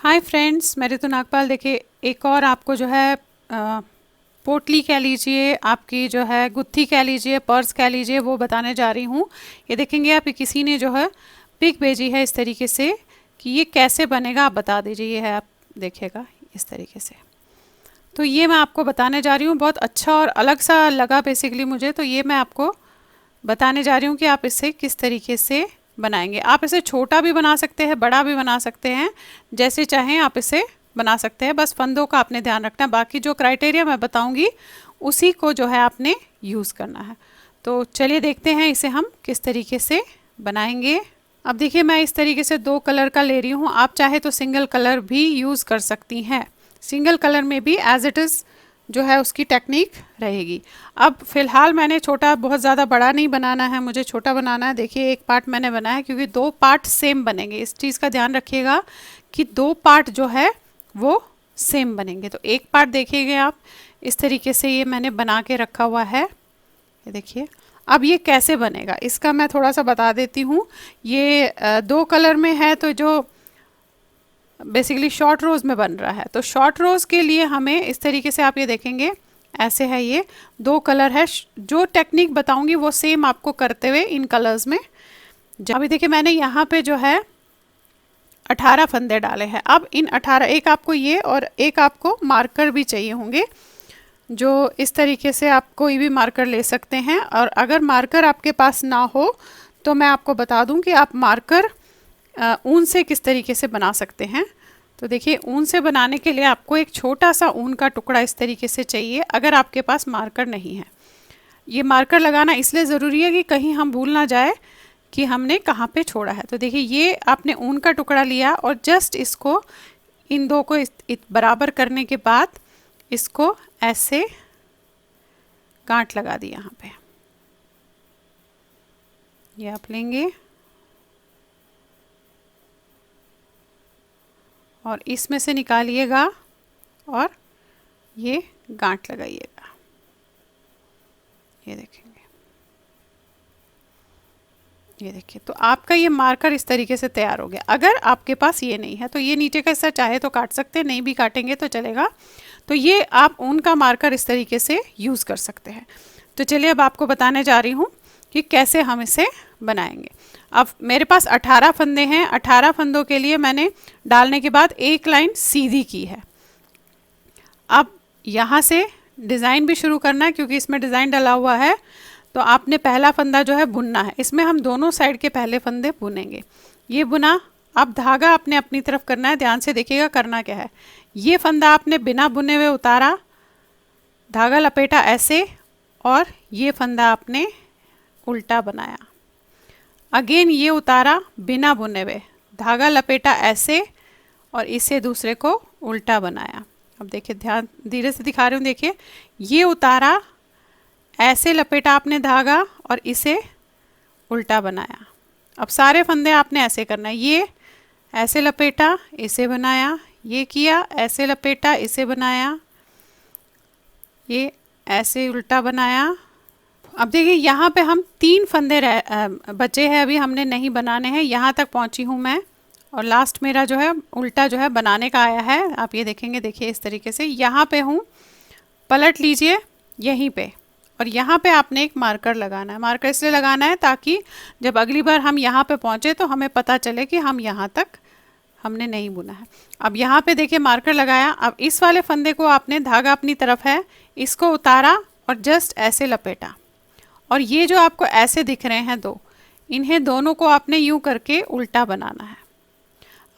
Hi friends, मैं ऋतु नागपाल। देखिए, एक और आपको जो है पोटली कह लीजिए, आपकी जो है गुत्थी कह लीजिए, पर्स कह लीजिए, वो बताने जा रही हूँ। ये देखेंगे आप, किसी ने जो है पिक भेजी है इस तरीके से कि ये कैसे बनेगा, आप बता दीजिए। ये है, आप देखिएगा इस तरीके से। तो ये मैं आपको बताने जा रही हूँ, बहुत अच्छा और अलग सा लगा बेसिकली मुझे। तो ये मैं आपको बताने जा रही हूँ कि आप इसे किस तरीके से बनाएंगे। आप इसे छोटा भी बना सकते हैं, बड़ा भी बना सकते हैं, जैसे चाहें आप इसे बना सकते हैं। बस फंदों का आपने ध्यान रखना है, बाकी जो क्राइटेरिया मैं बताऊंगी उसी को जो है आपने यूज़ करना है। तो चलिए देखते हैं इसे हम किस तरीके से बनाएंगे। अब देखिए, मैं इस तरीके से 2 कलर का ले रही हूँ। आप चाहे तो सिंगल कलर भी यूज़ कर सकती हैं। सिंगल कलर में भी एज इट इज़ जो है उसकी टेक्निक रहेगी। अब फ़िलहाल मैंने छोटा, बहुत ज़्यादा बड़ा नहीं बनाना है, मुझे छोटा बनाना है। देखिए, एक पार्ट मैंने बनाया क्योंकि 2 पार्ट सेम बनेंगे। इस चीज़ का ध्यान रखिएगा कि 2 पार्ट जो है वो सेम बनेंगे। तो एक पार्ट देखिएगा आप, इस तरीके से ये मैंने बना के रखा हुआ है। ये देखिए, अब ये कैसे बनेगा इसका मैं थोड़ा सा बता देती हूँ। ये 2 कलर में है, तो जो बेसिकली शॉर्ट रोज़ में बन रहा है। तो शॉर्ट रोज़ के लिए हमें इस तरीके से, आप ये देखेंगे ऐसे है, ये 2 कलर है। जो टेक्निक बताऊंगी वो सेम आपको करते हुए इन कलर्स में। अभी देखिए, मैंने यहाँ पे जो है 18 फंदे डाले हैं। अब इन 18, एक आपको ये और एक आपको मार्कर भी चाहिए होंगे, जो इस तरीके से आप कोई भी मार्कर ले सकते हैं। और अगर मार्कर आपके पास ना हो तो मैं आपको बता दूं कि आप मार्कर ऊन से किस तरीके से बना सकते हैं। तो देखिए, ऊन से बनाने के लिए आपको एक छोटा सा ऊन का टुकड़ा इस तरीके से चाहिए, अगर आपके पास मार्कर नहीं है। ये मार्कर लगाना इसलिए ज़रूरी है कि कहीं हम भूल ना जाए कि हमने कहाँ पे छोड़ा है। तो देखिए, ये आपने ऊन का टुकड़ा लिया और जस्ट इसको, इन दो को बराबर करने के बाद इसको ऐसे गांठ लगा दी यहाँ पे। ये आप लेंगे और इसमें से निकालिएगा और ये गांठ लगाइएगा। ये देखेंगे, ये देखिए, तो आपका ये मार्कर इस तरीके से तैयार हो गया। अगर आपके पास ये नहीं है तो ये नीचे का हिस्सा चाहे तो काट सकते हैं, नहीं भी काटेंगे तो चलेगा। तो ये आप ऊन का मार्कर इस तरीके से यूज़ कर सकते हैं। तो चलिए, अब आपको बताने जा रही हूँ कि कैसे हम इसे बनाएंगे। अब मेरे पास 18 फंदे हैं। 18 फंदों के लिए मैंने डालने के बाद एक लाइन सीधी की है। अब यहाँ से डिज़ाइन भी शुरू करना है, क्योंकि इसमें डिज़ाइन डला हुआ है। तो आपने पहला फंदा जो है बुनना है। इसमें हम दोनों साइड के पहले फंदे बुनेंगे। ये बुना। अब धागा आपने अपनी तरफ करना है, ध्यान से देखिएगा करना क्या है। ये फंदा आपने बिना बुने हुए उतारा, धागा लपेटा ऐसे, और ये फंदा आपने उल्टा बनाया। अगेन ये उतारा बिना बुने हुए, धागा लपेटा ऐसे, और इसे दूसरे को उल्टा बनाया। अब देखिए, ध्यान, धीरे से दिखा रही हूँ। देखिए, ये उतारा, ऐसे लपेटा आपने धागा और इसे उल्टा बनाया। अब सारे फंदे आपने ऐसे करना है। ये ऐसे लपेटा, इसे बनाया, ये किया, ऐसे लपेटा, इसे बनाया, ये ऐसे उल्टा बनाया। अब देखिए, यहाँ पे हम 3 फंदे बचे हैं, अभी हमने नहीं बनाने हैं। यहाँ तक पहुँची हूँ मैं, और लास्ट मेरा जो है उल्टा जो है बनाने का आया है। आप ये देखेंगे, देखिए इस तरीके से यहाँ पे हूँ। पलट लीजिए यहीं पे, और यहाँ पे आपने एक मार्कर लगाना है। मार्कर इसलिए लगाना है ताकि जब अगली बार हम यहाँ पे पहुँचे तो हमें पता चले कि हम यहाँ तक हमने नहीं बुना है। अब यहाँ पे देखिए, मार्कर लगाया। अब इस वाले फंदे को आपने, धागा अपनी तरफ है, इसको उतारा और जस्ट ऐसे लपेटा। और ये जो आपको ऐसे दिख रहे हैं दो, इन्हें दोनों को आपने यूँ करके उल्टा बनाना है।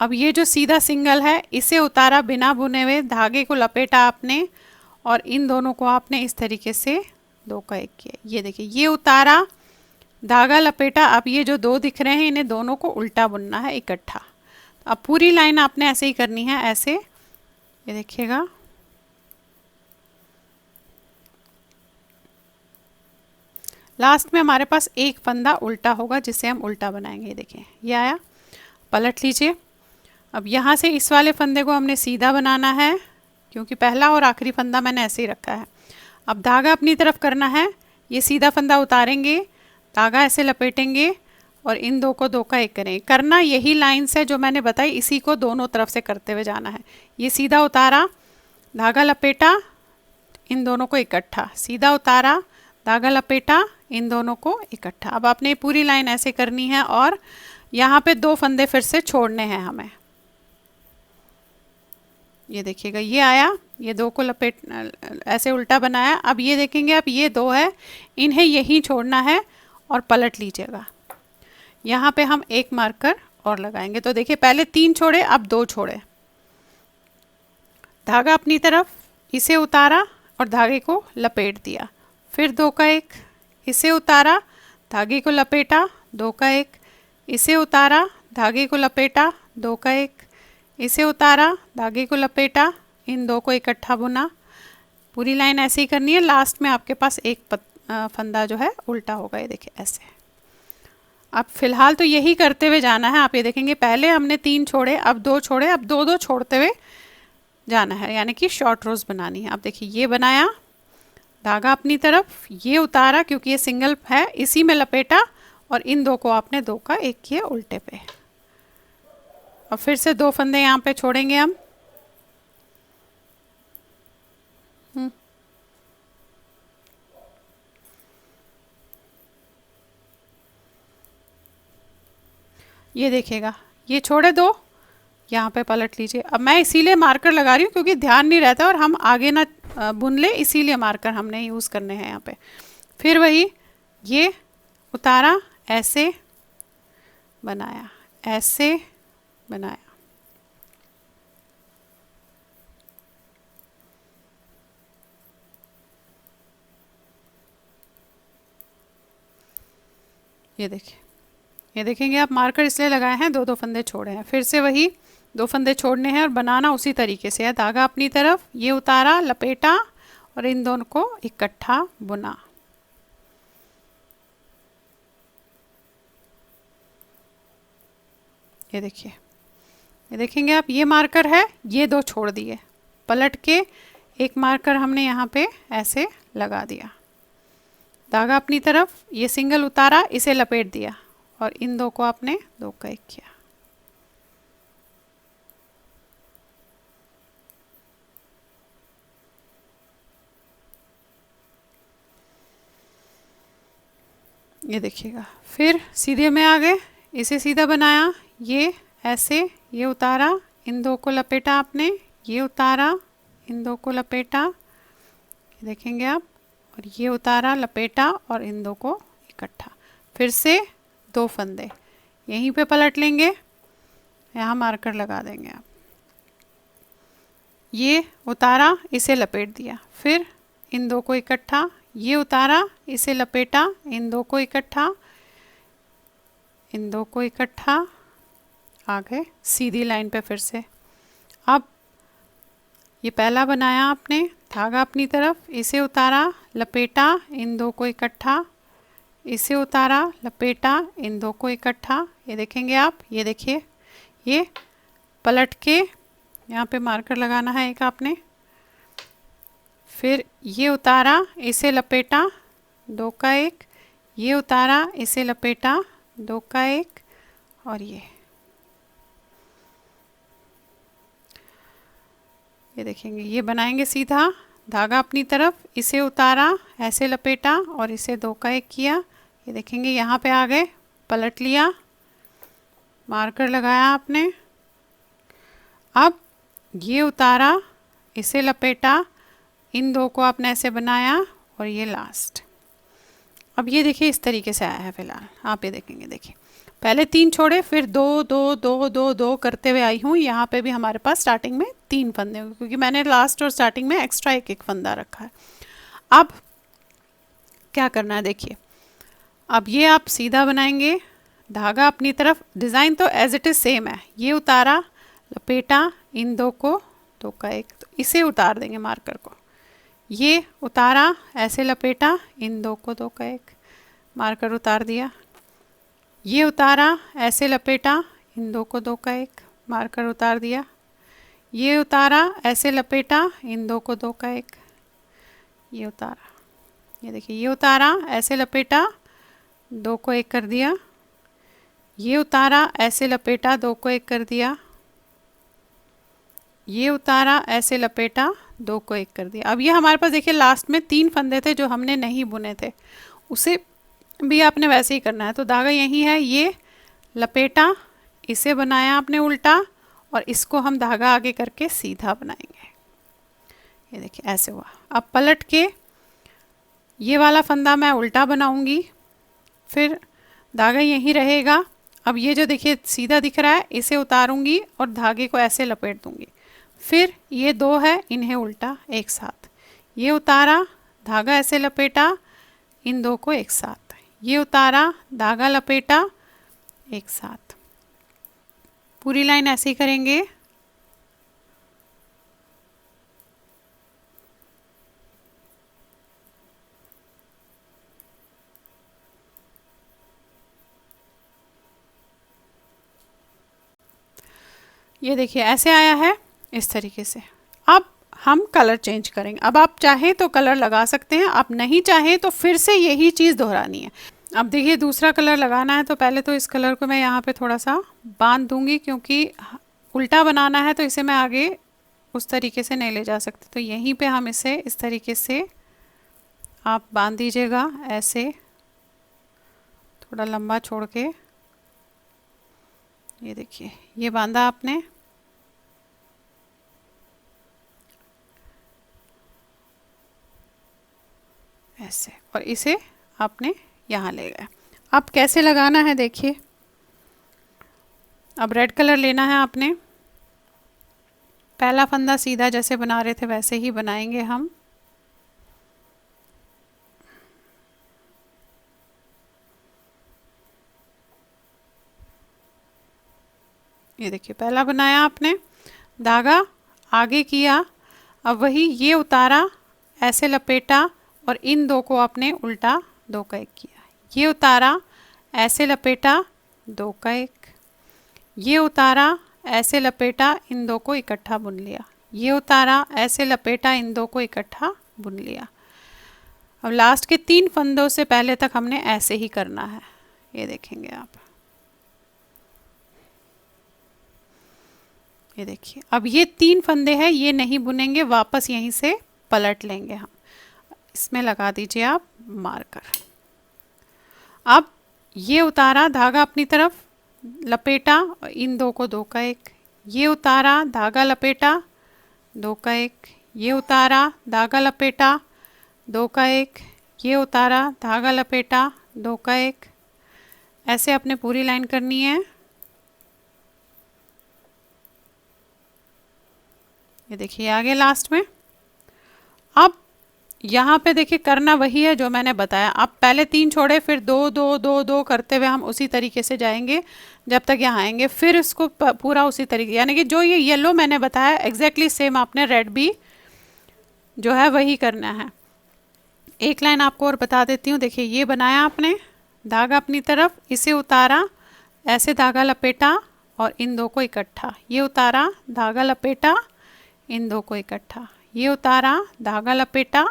अब ये जो सीधा सिंगल है, इसे उतारा बिना बुने हुए, धागे को लपेटा आपने, और इन दोनों को आपने इस तरीके से 2 का 1 किया। ये देखिए, ये उतारा, धागा लपेटा। अब ये जो 2 दिख रहे हैं, इन्हें दोनों को उल्टा बुनना है इकट्ठा। अब पूरी लाइन आपने ऐसे ही करनी है, ऐसे। ये देखिएगा, लास्ट में हमारे पास एक फंदा उल्टा होगा जिसे हम उल्टा बनाएंगे। ये देखिए, ये आया। पलट लीजिए। अब यहाँ से इस वाले फंदे को हमने सीधा बनाना है, क्योंकि पहला और आखिरी फंदा मैंने ऐसे ही रखा है। अब धागा अपनी तरफ करना है। ये सीधा फंदा उतारेंगे, धागा ऐसे लपेटेंगे, और इन दो को दो का एक करें। करना यही लाइन्स है जो मैंने बताई, इसी को दोनों तरफ से करते हुए जाना है। ये सीधा उतारा, धागा लपेटा, इन दोनों को इकट्ठा, सीधा उतारा, धागा लपेटा, इन दोनों को इकट्ठा। अब आपने पूरी लाइन ऐसे करनी है और यहाँ पे 2 फंदे फिर से छोड़ने हैं हमें। ये देखिएगा, ये आया, ये 2 को लपेट ऐसे उल्टा बनाया। अब ये देखेंगे आप, ये 2 है, इन्हें यहीं छोड़ना है और पलट लीजिएगा। यहाँ पे हम एक मार्कर और लगाएंगे। तो देखिए पहले 3 छोड़े, अब 2 छोड़े, धागा अपनी तरफ, इसे उतारा और धागे को लपेट दिया, फिर 2 का एक, इसे उतारा, धागे को लपेटा, 2 का एक, इसे उतारा, धागे को लपेटा, 2 का एक, इसे उतारा, धागे को लपेटा, इन 2 को इकट्ठा बुना। पूरी लाइन ऐसे ही करनी है। लास्ट में आपके पास एक फंदा जो है उल्टा होगा, ये देखिए ऐसे। अब फिलहाल तो यही करते हुए जाना है। आप ये देखेंगे पहले हमने 3 छोड़े, अब 2 छोड़े, अब 2 2 छोड़ते हुए जाना है, यानी कि शॉर्ट रोज बनानी है। अब देखिए ये बनाया, धागा अपनी तरफ, ये उतारा क्योंकि ये सिंगल है, इसी में लपेटा और इन 2 को आपने 2 का एक किया उल्टे पे। और फिर से 2 फंदे यहाँ पे छोड़ेंगे हम। ये देखिएगा, ये छोड़े 2, यहाँ पे पलट लीजिए। अब मैं इसीलिए मार्कर लगा रही हूँ क्योंकि ध्यान नहीं रहता और हम आगे ना बुन ले, इसीलिए मार्कर हमने यूज़ करने हैं यहाँ पे। फिर वही, ये उतारा, ऐसे बनाया, ऐसे बनाया, ये देखिए, ये देखेंगे आप मार्कर इसलिए लगाए हैं, 2 2 फंदे छोड़े हैं। फिर से वही 2 फंदे छोड़ने हैं और बनाना उसी तरीके से है। धागा अपनी तरफ, ये उतारा, लपेटा और इन दोनों को इकट्ठा बुना। ये देखिए, ये देखेंगे आप, ये मार्कर है, ये 2 छोड़ दिए, पलट के एक मार्कर हमने यहाँ पे ऐसे लगा दिया, धागा अपनी तरफ, ये सिंगल उतारा, इसे लपेट दिया और इन 2 को आपने 2 का एक किया। ये देखिएगा, फिर सीधे में आ गए, इसे सीधा बनाया, ये ऐसे, ये उतारा, इन 2 को लपेटा आपने, ये उतारा, इन 2 को लपेटा, ये देखेंगे आप, और ये उतारा, लपेटा और इन 2 को इकट्ठा। फिर से 2 फंदे यहीं पे पलट लेंगे, यहाँ मार्कर लगा देंगे आप, ये उतारा, इसे लपेट दिया, फिर इन 2 को इकट्ठा, ये उतारा, इसे लपेटा, इन 2 को इकट्ठा, इन 2 को इकट्ठा, आ गए सीधी लाइन पे फिर से। अब ये पहला बनाया आपने, धागा अपनी तरफ, इसे उतारा, लपेटा, इन 2 को इकट्ठा, इसे उतारा, लपेटा, इन 2 को इकट्ठा। ये देखेंगे आप, ये देखिए, ये पलट के यहाँ पे मार्कर लगाना है एक आपने, फिर ये उतारा, इसे लपेटा, 2 का एक, ये उतारा, इसे लपेटा, 2 का एक और ये देखेंगे, ये बनाएंगे सीधा, धागा अपनी तरफ, इसे उतारा, ऐसे लपेटा और इसे 2 का एक किया। ये देखेंगे यहाँ पे आ गए, पलट लिया, मार्कर लगाया आपने, अब ये उतारा, इसे लपेटा, इन 2 को आपने ऐसे बनाया और ये लास्ट। अब ये देखिए इस तरीके से आया है फिलहाल, आप ये देखेंगे, देखिए पहले 3 छोड़े, फिर 2 2 2 2 2 करते हुए आई हूँ। यहाँ पे भी हमारे पास स्टार्टिंग में 3 फंदे होंगे क्योंकि मैंने लास्ट और स्टार्टिंग में एक्स्ट्रा एक एक फंदा रखा है। अब क्या करना है देखिए, अब ये आप सीधा बनाएंगे, धागा अपनी तरफ, डिज़ाइन तो एज इट इज़ सेम है, ये उतारा, लपेटा, इन 2 को 2 का एक, तो इसे उतार देंगे मार्कर को, ये उतारा, ऐसे लपेटा, इन 2 को 2 का एक, मार्कर उतार दिया, ये उतारा, ऐसे लपेटा, इन 2 को 2 का एक, मार्कर उतार दिया, ये उतारा, ऐसे लपेटा, इन 2 को 2 का एक, ये उतारा, ये देखिए, ये उतारा, ऐसे लपेटा, 2 को 1 कर दिया, ये उतारा, ऐसे लपेटा, दो को एक कर दिया, ये उतारा, ऐसे लपेटा, दो को एक कर दिया। अब ये हमारे पास देखिए लास्ट में 3 फंदे थे जो हमने नहीं बुने थे, उसे भी आपने वैसे ही करना है। तो धागा यही है, ये लपेटा, इसे बनाया आपने उल्टा, और इसको हम धागा आगे करके सीधा बनाएंगे। ये देखिए ऐसे हुआ। अब पलट के ये वाला फंदा मैं उल्टा बनाऊंगी, फिर धागा यहीं रहेगा। अब ये जो देखिए सीधा दिख रहा है, इसे उतारूंगी और धागे को ऐसे लपेट दूंगी। फिर ये 2 है, इन्हें उल्टा एक साथ, ये उतारा, धागा ऐसे लपेटा, इन 2 को एक साथ, ये उतारा, धागा लपेटा, एक साथ। पूरी लाइन ऐसे ही करेंगे। ये देखिए ऐसे आया है इस तरीके से। अब हम कलर चेंज करेंगे। अब आप चाहें तो कलर लगा सकते हैं, आप नहीं चाहें तो फिर से यही चीज़ दोहरानी है। अब देखिए दूसरा कलर लगाना है, तो पहले तो इस कलर को मैं यहाँ पे थोड़ा सा बांध दूंगी, क्योंकि उल्टा बनाना है तो इसे मैं आगे उस तरीके से नहीं ले जा सकती। तो यहीं पे हम इसे इस तरीके से आप बांध दीजिएगा, ऐसे थोड़ा लंबा छोड़ के। ये देखिए ये बांधा आपने, ऐसे, और इसे आपने यहाँ ले गए। अब कैसे लगाना है देखिए। अब रेड कलर लेना है आपने, पहला फंदा सीधा जैसे बना रहे थे वैसे ही बनाएंगे हम। ये देखिए पहला बनाया आपने, धागा आगे किया, अब वही ये उतारा, ऐसे लपेटा, और इन 2 को आपने उल्टा 2 का 1 किया, ये उतारा, ऐसे लपेटा, 2 का 1, ये उतारा, ऐसे लपेटा, इन 2 को इकट्ठा बुन लिया, ये उतारा, ऐसे लपेटा, इन 2 को इकट्ठा बुन लिया। अब लास्ट के 3 फंदों से पहले तक हमने ऐसे ही करना है। ये देखेंगे आप, ये देखिए अब ये 3 फंदे हैं, ये नहीं बुनेंगे, वापस यहीं से पलट लेंगे हम। इसमें लगा दीजिए आप मार्कर। अब ये उतारा, धागा अपनी तरफ लपेटा, और इन 2 को 2 का 1, ये उतारा, धागा लपेटा, 2 का 1, ये उतारा, धागा लपेटा, 2 का 1, ये उतारा, धागा लपेटा, 2 का 1। ऐसे अपने पूरी लाइन करनी है। ये देखिए आगे लास्ट में। अब यहाँ पे देखिए करना वही है जो मैंने बताया। आप पहले 3 छोड़े, फिर 2 2 2 2 करते हुए हम उसी तरीके से जाएंगे जब तक यहाँ आएंगे। फिर इसको पूरा उसी तरीके, यानी कि जो ये येलो मैंने बताया एग्जैक्टली सेम आपने रेड भी जो है वही करना है। एक लाइन आपको और बता देती हूँ। देखिए ये बनाया आपने, धागा अपनी तरफ, इसे उतारा, ऐसे धागा लपेटा, और इन 2 को इकट्ठा, ये उतारा, धागा लपेटा, इन 2 को इकट्ठा, ये उतारा, धागा लपेटा,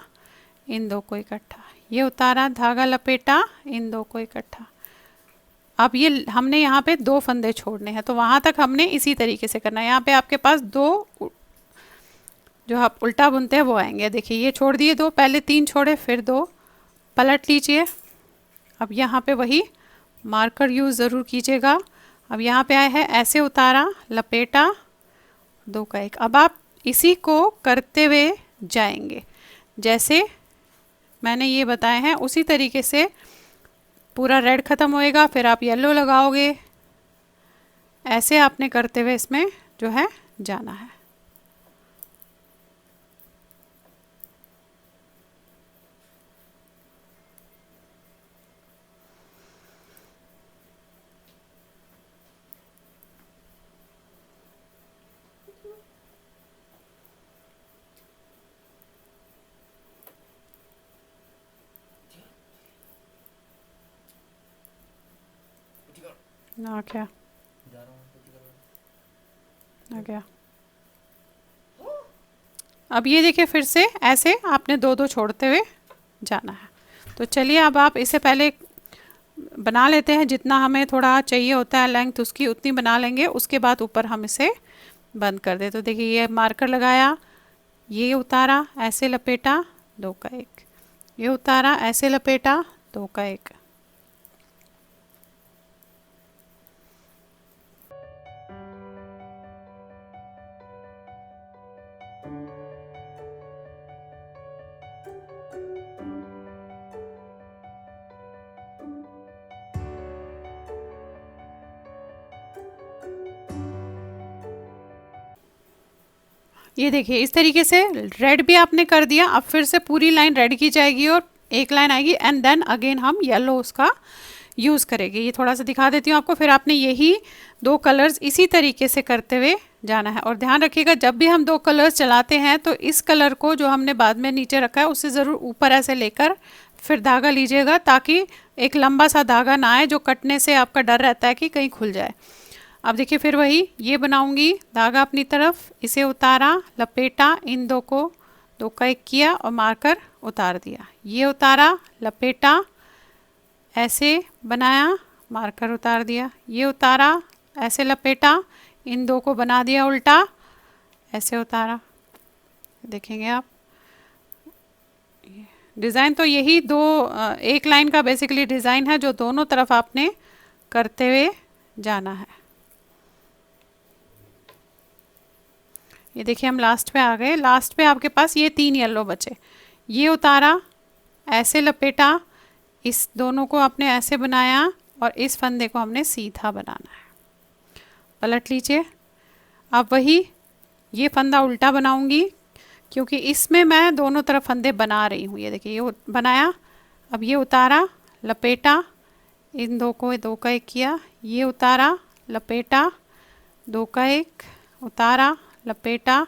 इन 2 को इकट्ठा, ये उतारा, धागा लपेटा, इन 2 को इकट्ठा। अब ये हमने यहाँ पे 2 फंदे छोड़ने हैं, तो वहाँ तक हमने इसी तरीके से करना है। यहाँ पे आपके पास 2 जो आप उल्टा बुनते हैं वो आएंगे। देखिए ये छोड़ दिए 2, पहले 3 छोड़े, फिर 2, पलट लीजिए। अब यहाँ पे वही मार्कर यूज़ ज़रूर कीजिएगा। अब यहाँ पे आए हैं, ऐसे उतारा, लपेटा, 2 का 1। अब आप इसी को करते हुए जाएंगे, जैसे मैंने ये बताए हैं उसी तरीके से। पूरा रेड ख़त्म होएगा, फिर आप येलो लगाओगे, ऐसे आपने करते हुए इसमें जो है जाना है। आ गया, आ गया। अब ये देखिए फिर से ऐसे आपने 2 2 छोड़ते हुए जाना है। तो चलिए अब आप इसे पहले बना लेते हैं, जितना हमें थोड़ा चाहिए होता है लेंथ उसकी उतनी बना लेंगे, उसके बाद ऊपर हम इसे बंद कर दे। तो देखिए ये मार्कर लगाया, ये उतारा, ऐसे लपेटा, दो का एक, ये उतारा, ऐसे लपेटा, दो का एक। ये देखिए इस तरीके से रेड भी आपने कर दिया। अब फिर से पूरी लाइन रेड की जाएगी और एक लाइन आएगी एंड देन अगेन हम येलो उसका यूज़ करेंगे। ये थोड़ा सा दिखा देती हूँ आपको। फिर आपने यही दो कलर्स इसी तरीके से करते हुए जाना है। और ध्यान रखिएगा जब भी हम दो कलर्स चलाते हैं तो इस कलर को जो हमने बाद में नीचे रखा है उससे ज़रूर ऊपर ऐसे लेकर फिर धागा लीजिएगा, ताकि एक लंबा सा धागा ना आए जो कटने से आपका डर रहता है कि कहीं खुल जाए। अब देखिए फिर वही ये बनाऊंगी, धागा अपनी तरफ, इसे उतारा, लपेटा, इन दो को दो का एक किया और मारकर उतार दिया, ये उतारा, लपेटा, ऐसे बनाया, मारकर उतार दिया, ये उतारा, ऐसे लपेटा, इन दो को बना दिया उल्टा, ऐसे उतारा। देखेंगे आप डिज़ाइन तो यही दो एक लाइन का बेसिकली डिज़ाइन है जो दोनों तरफ आपने करते हुए जाना है। ये देखिए हम लास्ट पे आ गए। लास्ट पे आपके पास ये 3 येलो बचे, ये उतारा, ऐसे लपेटा, इस दोनों को आपने ऐसे बनाया और इस फंदे को हमने सीधा बनाना है। पलट लीजिए। अब वही ये फंदा उल्टा बनाऊंगी क्योंकि इसमें मैं दोनों तरफ फंदे बना रही हूँ। ये देखिए ये बनाया, अब ये उतारा, लपेटा, इन दो को दो का एक किया, ये उतारा, लपेटा, दो का एक, उतारा, लपेटा,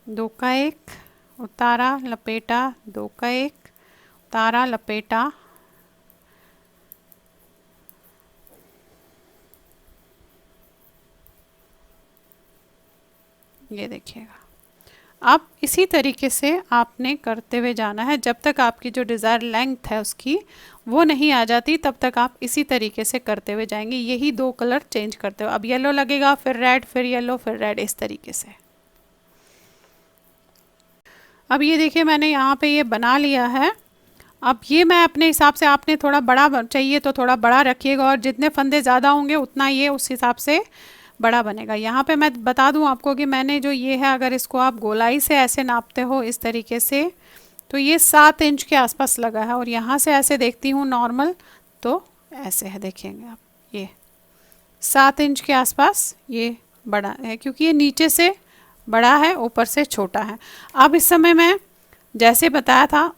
दो का एक, उतारा, लपेटा, दो का एक, उतारा, लपेटा, ये देखिएगा। अब इसी तरीके से आपने करते हुए जाना है जब तक आपकी जो डिज़ायर लेंथ है उसकी वो नहीं आ जाती, तब तक आप इसी तरीके से करते हुए जाएंगे, यही दो कलर चेंज करते हुए। अब येलो लगेगा, फिर रेड, फिर येलो, फिर रेड, इस तरीके से। अब ये देखिए मैंने यहाँ पे ये बना लिया है। अब ये मैं अपने हिसाब से, आपने थोड़ा बड़ा चाहिए तो थोड़ा बड़ा रखिएगा और जितने फंदे ज़्यादा होंगे उतना ये उस हिसाब से बड़ा बनेगा। यहाँ पे मैं बता दूँ आपको कि मैंने जो ये है, अगर इसको आप गोलाई से ऐसे नापते हो इस तरीके से तो ये 7 इंच के आसपास लगा है, और यहाँ से ऐसे देखती हूँ नॉर्मल तो ऐसे है, देखेंगे आप ये 7 इंच के आसपास ये बड़ा है, क्योंकि ये नीचे से बड़ा है ऊपर से छोटा है। अब इस समय मैं जैसे बताया था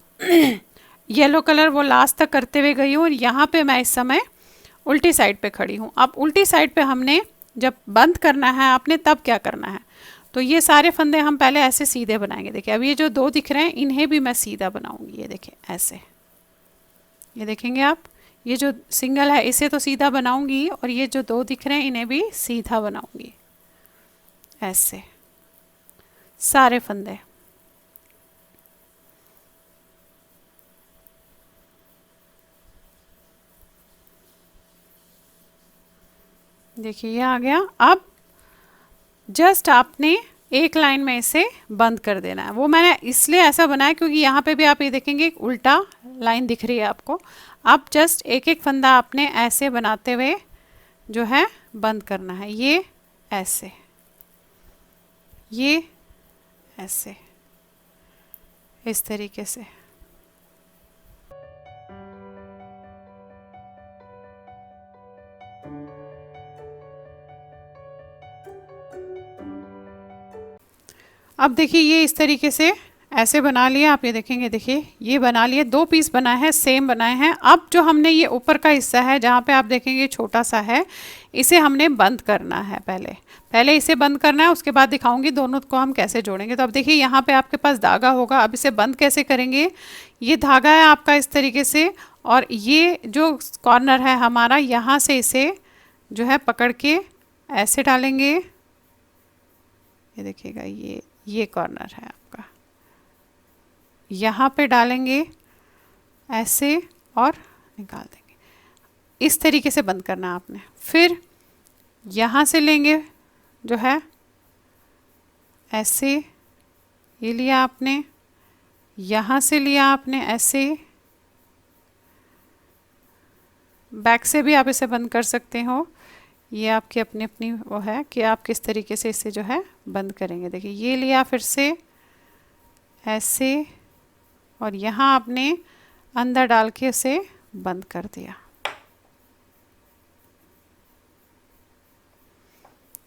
येलो कलर वो लास्ट तक करते हुए गई हूँ और यहाँ पे मैं इस समय उल्टी साइड पे खड़ी हूँ। अब उल्टी साइड पे हमने जब बंद करना है आपने तब क्या करना है, तो ये सारे फंदे हम पहले ऐसे सीधे बनाएंगे। देखिए अब ये जो दो दिख रहे हैं इन्हें भी मैं सीधा बनाऊंगी, ये देखिए ऐसे, ये देखेंगे आप, ये जो सिंगल है इसे तो सीधा बनाऊंगी और ये जो दो दिख रहे हैं इन्हें भी सीधा बनाऊंगी, ऐसे सारे फंदे। देखिए ये आ गया। अब जस्ट आपने एक लाइन में इसे बंद कर देना है। वो मैंने इसलिए ऐसा बनाया क्योंकि यहाँ पे भी आप ये देखेंगे एक उल्टा लाइन दिख रही है आपको। अब जस्ट एक एक फंदा आपने ऐसे बनाते हुए जो है बंद करना है, ये ऐसे, ये ऐसे, इस तरीके से। अब देखिए ये इस तरीके से ऐसे बना लिया आप, ये देखेंगे, देखिए ये बना लिए, 2 पीस बनाए हैं, सेम बनाए हैं। अब जो हमने ये ऊपर का हिस्सा है जहाँ पे आप देखेंगे छोटा सा है, इसे हमने बंद करना है। पहले इसे बंद करना है, उसके बाद दिखाऊंगी दोनों को हम कैसे जोड़ेंगे। तो अब देखिए यहाँ पे आपके पास धागा होगा। अब इसे बंद कैसे करेंगे, ये धागा है आपका इस तरीके से, और ये जो कॉर्नर है हमारा, यहाँ से इसे जो है पकड़ के ऐसे डालेंगे, ये देखिएगा ये कॉर्नर है आपका, यहाँ पे डालेंगे ऐसे और निकाल देंगे। इस तरीके से बंद करना है आपने। फिर यहाँ से लेंगे जो है ऐसे, ये लिया आपने, यहाँ से लिया आपने ऐसे, बैक से भी आप इसे बंद कर सकते हो। ये आपकी अपनी अपनी वो है कि आप किस तरीके से इसे जो है बंद करेंगे। देखिए ये लिया फिर से ऐसे, और यहाँ आपने अंदर डाल के उसे बंद कर दिया।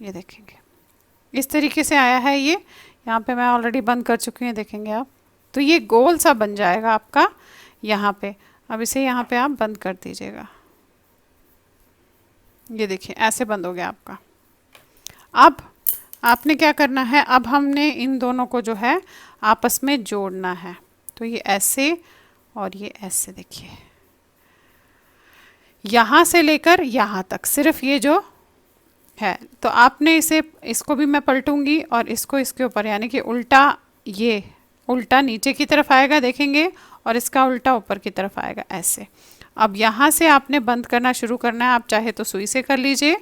ये देखेंगे इस तरीके से आया है। ये यहाँ पे मैं ऑलरेडी बंद कर चुकी हूँ, देखेंगे आप। तो ये गोल सा बन जाएगा आपका यहाँ पे। अब इसे यहाँ पे आप बंद कर दीजिएगा। ये देखिए ऐसे बंद हो गया आपका। अब आपने क्या करना है, अब हमने इन दोनों को जो है आपस में जोड़ना है। तो ये ऐसे और ये ऐसे, देखिए यहाँ से लेकर यहाँ तक सिर्फ ये जो है। तो आपने इसको भी मैं पलटूंगी और इसको इसके ऊपर, यानी कि उल्टा, ये उल्टा नीचे की तरफ आएगा देखेंगे, और इसका उल्टा ऊपर की तरफ आएगा ऐसे। अब यहाँ से आपने बंद करना शुरू करना है। आप चाहे तो सुई से कर लीजिए,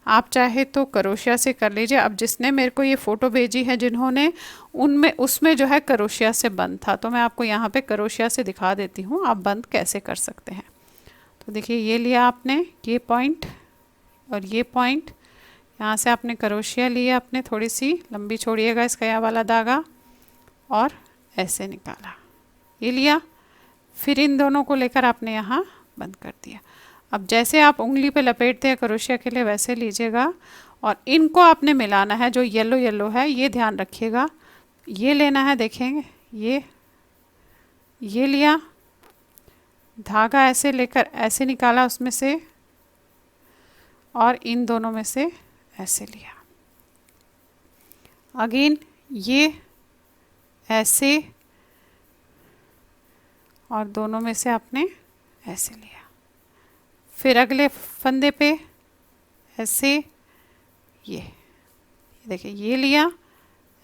आप चाहे तो करोशिया से कर लीजिए। अब जिसने मेरे को ये फ़ोटो भेजी है जिन्होंने, उनमें उसमें जो है करोशिया से बंद था, तो मैं आपको यहाँ पे करोशिया से दिखा देती हूँ आप बंद कैसे कर सकते हैं। तो देखिए ये लिया आपने ये पॉइंट और ये पॉइंट, यहाँ से आपने करोशिया लिया, आपने थोड़ी सी लंबी छोड़िएगा इसका यह वाला धागा, और ऐसे निकाला, ये लिया। फिर इन दोनों को लेकर आपने यहाँ बंद कर दिया। अब जैसे आप उंगली पे लपेटते हैं करोशिया के लिए, वैसे लीजिएगा और इनको आपने मिलाना है। जो येलो येलो है ये ध्यान रखिएगा, ये लेना है, देखेंगे ये लिया, धागा ऐसे लेकर ऐसे निकाला उसमें से, और इन दोनों में से ऐसे लिया। अगेन ये ऐसे, और दोनों में से आपने ऐसे लिया। फिर अगले फंदे पे ऐसे, ये देखिए ये लिया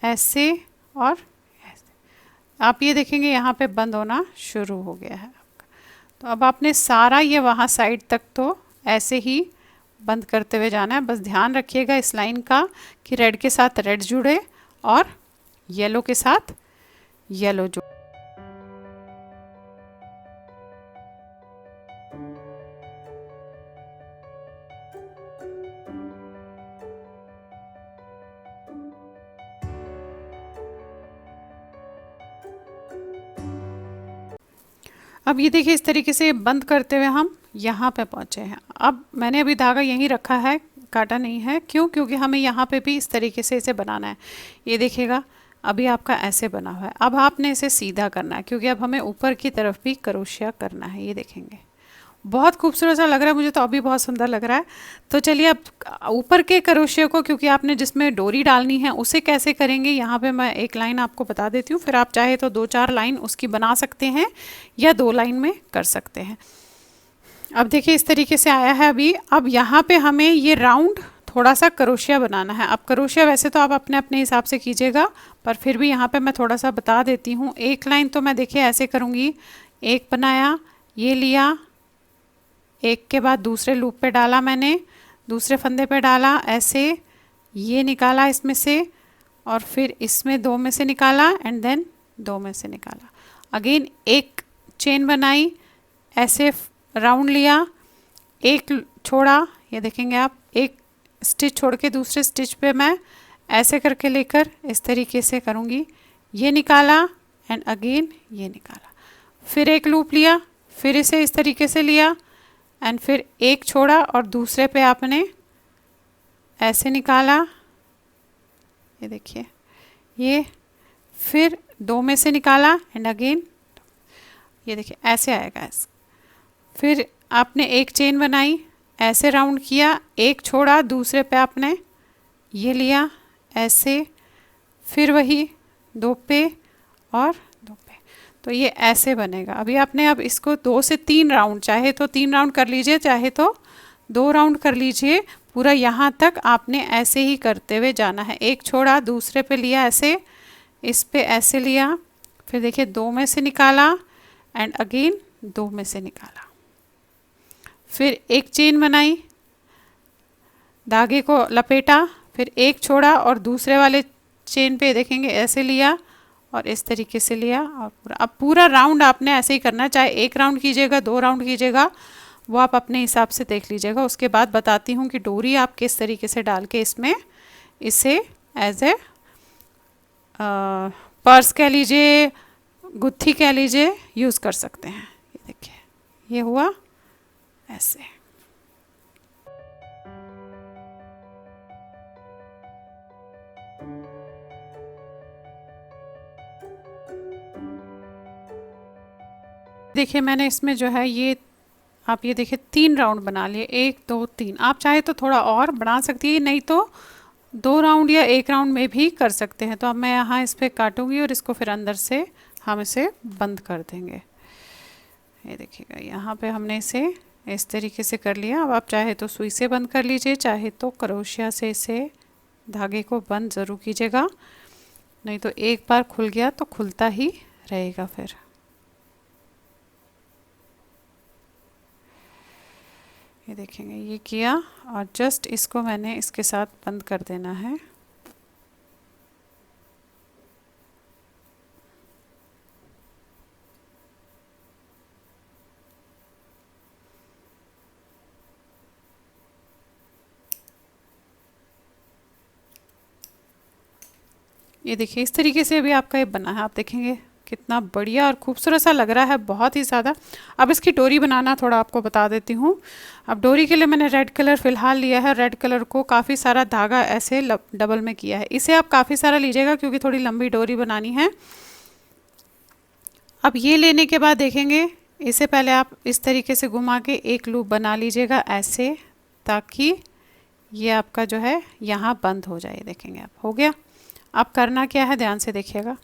ऐसे और ऐसे। आप ये देखेंगे यहाँ पे बंद होना शुरू हो गया है आपका। तो अब आपने सारा ये वहाँ साइड तक तो ऐसे ही बंद करते हुए जाना है। बस ध्यान रखिएगा इस लाइन का कि रेड के साथ रेड जुड़े और येलो के साथ येलो जुड़े। अब ये देखिए इस तरीके से बंद करते हुए हम यहाँ पे पहुँचे हैं। अब मैंने अभी धागा यहीं रखा है, काटा नहीं है। क्यों? क्योंकि हमें यहाँ पे भी इस तरीके से इसे बनाना है। ये देखिएगा अभी आपका ऐसे बना हुआ है। अब आपने इसे सीधा करना है क्योंकि अब हमें ऊपर की तरफ भी क्रोशिया करना है। ये देखेंगे बहुत खूबसूरत सा लग रहा है, मुझे तो अभी बहुत सुंदर लग रहा है। तो चलिए अब ऊपर के क्रोशिया को, क्योंकि आपने जिसमें डोरी डालनी है उसे कैसे करेंगे, यहाँ पे मैं एक लाइन आपको बता देती हूँ। फिर आप चाहे तो 2-4 लाइन उसकी बना सकते हैं या 2 लाइन में कर सकते हैं। अब देखिए इस तरीके से आया है अभी। अब यहाँ पे हमें ये राउंड थोड़ा सा क्रोशिया बनाना है। अब क्रोशिया वैसे तो आप अपने अपने हिसाब से कीजिएगा, पर फिर भी यहाँ पे मैं थोड़ा सा बता देती हूँ। एक लाइन तो मैं देखिए ऐसे करूँगी, एक बनाया, ये लिया, एक के बाद दूसरे लूप पे डाला मैंने, दूसरे फंदे पे डाला ऐसे, ये निकाला इसमें से, और फिर इसमें 2 में से निकाला एंड देन 2 में से निकाला। अगेन एक चेन बनाई, ऐसे राउंड लिया, एक छोड़ा, ये देखेंगे आप, एक स्टिच छोड़ के दूसरे स्टिच पे मैं ऐसे करके लेकर इस तरीके से करूँगी, ये निकाला एंड अगेन ये निकाला। फिर एक लूप लिया, फिर इसे इस तरीके से लिया एंड फिर एक छोड़ा और दूसरे पे आपने ऐसे निकाला, ये देखिए ये, फिर 2 में से निकाला एंड अगेन ये देखिए ऐसे आएगा। फिर आपने एक चेन बनाई, ऐसे राउंड किया, एक छोड़ा, दूसरे पे आपने ये लिया ऐसे, फिर वही 2 पे और 2 पे, तो ये ऐसे बनेगा। अभी आपने अब इसको 2 से 3 राउंड, चाहे तो 3 राउंड कर लीजिए, चाहे तो 2 राउंड कर लीजिए। पूरा यहाँ तक आपने ऐसे ही करते हुए जाना है। एक छोड़ा, दूसरे पे लिया ऐसे, इस पे ऐसे लिया, फिर देखिए 2 में से निकाला एंड अगेन 2 में से निकाला, फिर एक चेन बनाई, धागे को लपेटा, फिर एक छोड़ा और दूसरे वाले चेन पे देखेंगे ऐसे लिया और इस तरीके से लिया। और पूरा, अब पूरा राउंड आपने ऐसे ही करना है, चाहे 1 राउंड कीजिएगा 2 राउंड कीजिएगा, वो आप अपने हिसाब से देख लीजिएगा। उसके बाद बताती हूँ कि डोरी आप किस तरीके से डाल के इसमें इसे एज ए पर्स कह लीजिए, गुत्थी कह लीजिए, यूज़ कर सकते हैं। ये देखिए ये हुआ ऐसे। देखिए मैंने इसमें जो है ये आप ये देखिए 3 राउंड बना लिए, 1 2 3। आप चाहे तो थोड़ा और बना सकती है, नहीं तो 2 राउंड या 1 राउंड में भी कर सकते हैं। तो अब मैं यहाँ इस पर काटूंगी और इसको फिर अंदर से हम इसे बंद कर देंगे। ये देखिएगा यहाँ पे हमने इसे इस तरीके से कर लिया। अब आप चाहे तो सुई से बंद कर लीजिए, चाहे तो क्रोशिया से इसे धागे को बंद ज़रूर कीजिएगा, नहीं तो एक बार खुल गया तो खुलता ही रहेगा। फिर ये देखेंगे ये किया और जस्ट इसको मैंने इसके साथ बंद कर देना है। ये देखिए इस तरीके से अभी आपका ये बना है। आप देखेंगे कितना बढ़िया और खूबसूरत सा लग रहा है, बहुत ही ज़्यादा। अब इसकी डोरी बनाना थोड़ा आपको बता देती हूँ। अब डोरी के लिए मैंने रेड कलर फ़िलहाल लिया है। रेड कलर को काफ़ी सारा धागा ऐसे डबल में किया है। इसे आप काफ़ी सारा लीजिएगा क्योंकि थोड़ी लंबी डोरी बनानी है। अब ये लेने के बाद देखेंगे इसे पहले आप इस तरीके से घुमा के एक लूप बना लीजिएगा ऐसे, ताकि ये आपका जो है यहाँ बंद हो जाए। देखेंगे आप हो गया। अब करना क्या है ध्यान से देखिएगा,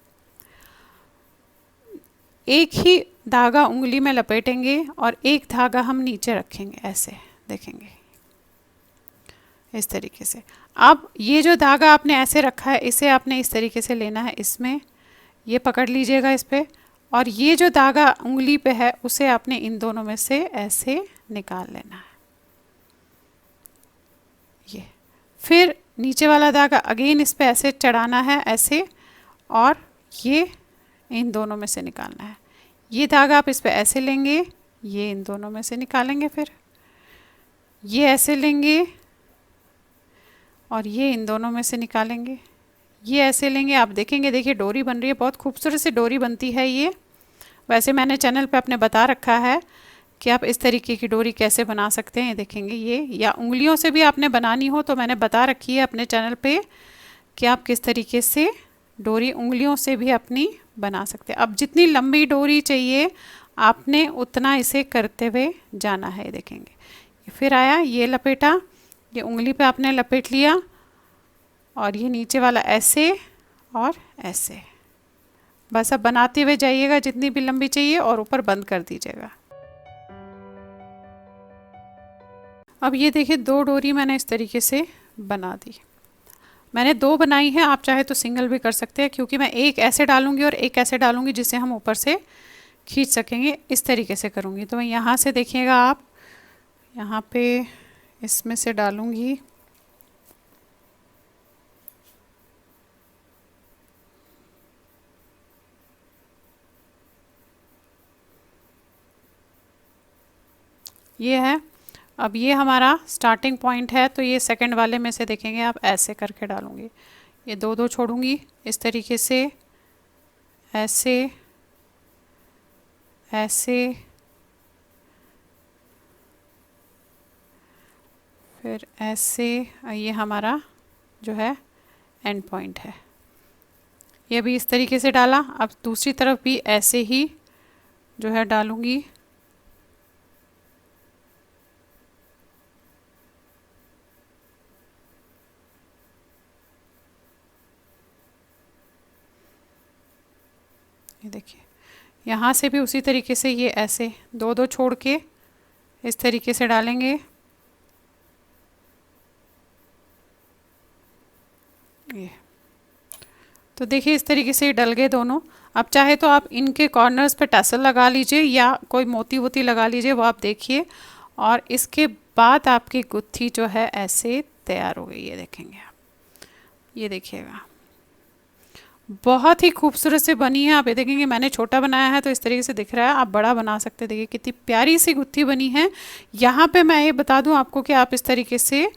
एक ही धागा उंगली में लपेटेंगे और एक धागा हम नीचे रखेंगे ऐसे, देखेंगे इस तरीके से। अब ये जो धागा आपने ऐसे रखा है इसे आपने इस तरीके से लेना है, इसमें ये पकड़ लीजिएगा इस पे, और ये जो धागा उंगली पे है उसे आपने इन दोनों में से ऐसे निकाल लेना है। ये फिर नीचे वाला धागा अगेन इस पे ऐसे चढ़ाना है ऐसे, और ये इन दोनों में से निकालना है। ये धागा आप इस पे ऐसे लेंगे, ये इन दोनों में से निकालेंगे, फिर ये ऐसे लेंगे और ये इन दोनों में से निकालेंगे, ये ऐसे लेंगे। आप देखेंगे देखिए डोरी बन रही है, बहुत खूबसूरत सी डोरी बनती है ये। वैसे मैंने चैनल पे अपने बता रखा है कि आप इस तरीके की डोरी कैसे बना सकते हैं। देखेंगे ये, या उंगलियों से भी आपने बनानी हो तो मैंने बता रखी है अपने चैनल पे कि आप किस तरीके से डोरी उंगलियों से भी अपनी बना सकते हैं। अब जितनी लंबी डोरी चाहिए आपने उतना इसे करते हुए जाना है। देखेंगे फिर आया, ये लपेटा, ये उंगली पे आपने लपेट लिया और ये नीचे वाला ऐसे और ऐसे। बस अब बनाते हुए जाइएगा जितनी भी लंबी चाहिए और ऊपर बंद कर दीजिएगा। अब ये देखिए 2 डोरी मैंने इस तरीके से बना दी। मैंने 2 बनाई है, आप चाहे तो सिंगल भी कर सकते हैं, क्योंकि मैं एक ऐसे डालूंगी और एक ऐसे डालूंगी जिसे हम ऊपर से खींच सकेंगे। इस तरीके से करूंगी। तो मैं यहाँ से देखिएगा आप यहाँ पे इसमें से डालूंगी, ये है। अब ये हमारा स्टार्टिंग पॉइंट है, तो ये सेकंड वाले में से देखेंगे आप ऐसे करके डालूंगी। ये 2 छोड़ूंगी इस तरीके से, ऐसे ऐसे, फिर ऐसे। ये हमारा जो है एंड पॉइंट है। ये भी इस तरीके से डाला। अब दूसरी तरफ भी ऐसे ही जो है डालूंगी। ये देखिए यहाँ से भी उसी तरीके से ये ऐसे 2 छोड़ के इस तरीके से डालेंगे। ये तो देखिए इस तरीके से डल गए दोनों। अब चाहे तो आप इनके कॉर्नर्स पे टैसल लगा लीजिए या कोई मोती वोती लगा लीजिए, वो आप देखिए। और इसके बाद आपकी गुत्थी जो है ऐसे तैयार हो गई। ये देखेंगे आप, ये देखिएगा बहुत ही खूबसूरत से बनी है। आप ये देखेंगे मैंने छोटा बनाया है तो इस तरीके से दिख रहा है, आप बड़ा बना सकते हैं। देखिए कितनी प्यारी सी गुत्थी बनी है। यहाँ पे मैं ये बता दूँ आपको कि आप इस तरीके से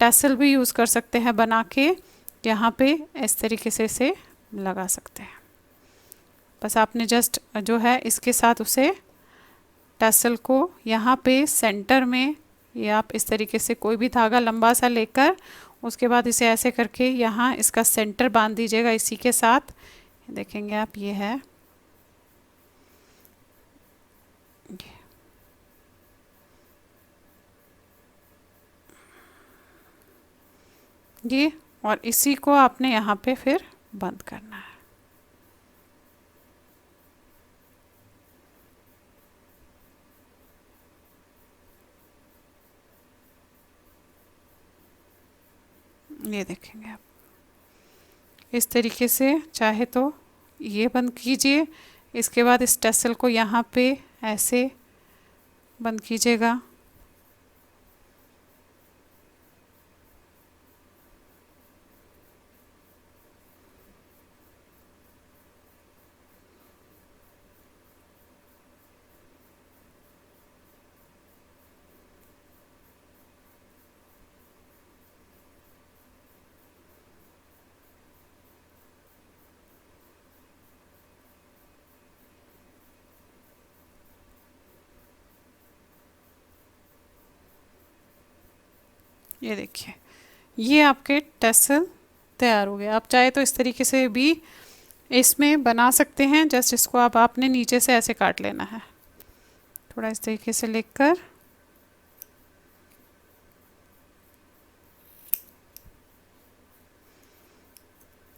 टैसल भी यूज़ कर सकते हैं बना के, यहाँ पे इस तरीके से इसे लगा सकते हैं। बस आपने जस्ट जो है इसके साथ उसे टैसल को यहाँ पे सेंटर में, या आप इस तरीके से कोई भी धागा लंबा सा लेकर उसके बाद इसे ऐसे करके यहाँ इसका सेंटर बांध दीजिएगा इसी के साथ। देखेंगे आप, ये है ये, और इसी को आपने यहाँ पे फिर बंद करना है। ये देखेंगे आप, इस तरीके से चाहे तो ये बंद कीजिए, इसके बाद इस टैसल को यहाँ पे ऐसे बंद कीजिएगा। ये देखिए, ये आपके टैसल तैयार हो गए। आप चाहे तो इस तरीके से भी इसमें बना सकते हैं। जस्ट इसको आपने नीचे से ऐसे काट लेना है, थोड़ा इस तरीके से लेकर।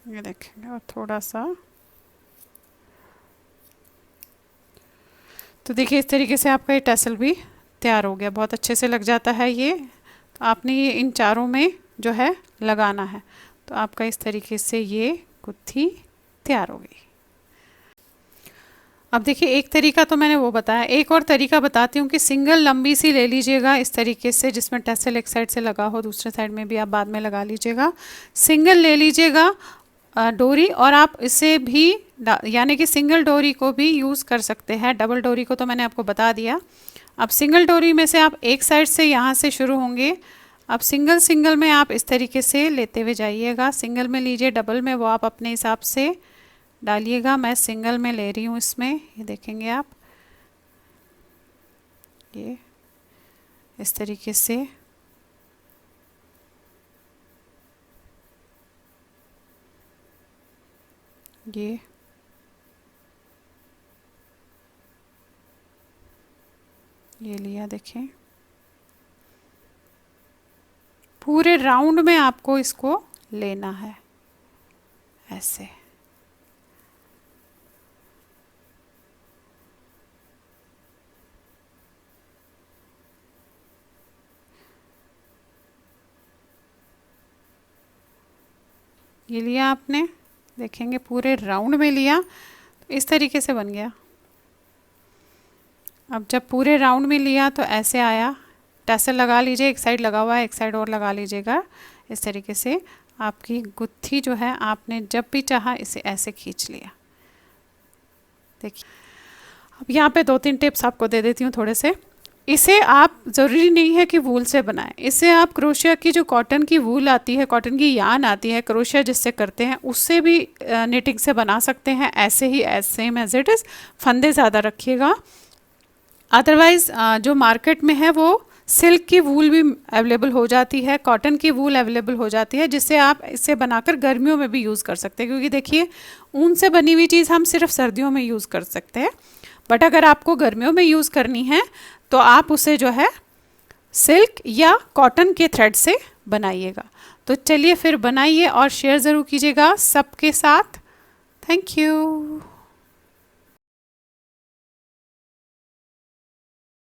ये देखेंगे, और थोड़ा सा, तो देखिए इस तरीके से आपका ये टैसल भी तैयार हो गया। बहुत अच्छे से लग जाता है ये। तो आपने ये इन चारों में जो है लगाना है। तो आपका इस तरीके से ये गुत्थी तैयार हो गई। अब देखिए एक तरीका तो मैंने वो बताया, एक और तरीका बताती हूँ कि सिंगल लंबी सी ले लीजिएगा इस तरीके से, जिसमें टैसल एक साइड से लगा हो, दूसरे साइड में भी आप बाद में लगा लीजिएगा। सिंगल ले लीजिएगा डोरी, और आप इसे भी यानी कि सिंगल डोरी को भी यूज़ कर सकते हैं। डबल डोरी को तो मैंने आपको बता दिया। अब सिंगल डोरी में से आप एक साइड से यहाँ से शुरू होंगे। अब सिंगल सिंगल में आप इस तरीके से लेते हुए जाइएगा। सिंगल में लीजिए, डबल में वो आप अपने हिसाब से डालिएगा। मैं सिंगल में ले रही हूँ इसमें, ये देखेंगे आप, ये इस तरीके से। ये लिया, देखें पूरे राउंड में आपको इसको लेना है ऐसे। ये लिया आपने, देखेंगे पूरे राउंड में लिया, तो इस तरीके से बन गया। अब जब पूरे राउंड में लिया तो ऐसे आया। टैसल लगा लीजिए, एक साइड लगा हुआ है, एक साइड और लगा लीजिएगा। इस तरीके से आपकी गुत्थी जो है, आपने जब भी चाहा इसे ऐसे खींच लिया। देखिए अब यहाँ पे 2-3 टिप्स आपको दे देती हूँ थोड़े से। इसे आप ज़रूरी नहीं है कि वूल से बनाएं, इसे आप क्रोशिया की जो कॉटन की वूल आती है, कॉटन की यान आती है, क्रोशिया जिससे करते हैं, उससे भी निटिंग से बना सकते हैं। ऐसे ही सेम एज इट इज़, फंदे ज़्यादा रखिएगा। अदरवाइज़ जो मार्केट में है वो सिल्क की वूल भी अवेलेबल हो जाती है, कॉटन की वूल अवेलेबल हो जाती है, जिससे आप इसे बनाकर गर्मियों में भी यूज़ कर सकते हैं। क्योंकि देखिए ऊन से बनी हुई चीज़ हम सिर्फ सर्दियों में यूज़ कर सकते हैं, बट अगर आपको गर्मियों में यूज़ करनी है तो आप उसे जो है सिल्क या कॉटन के थ्रेड से बनाइएगा। तो चलिए फिर बनाइए और शेयर ज़रूर कीजिएगा सबके साथ। Thank you.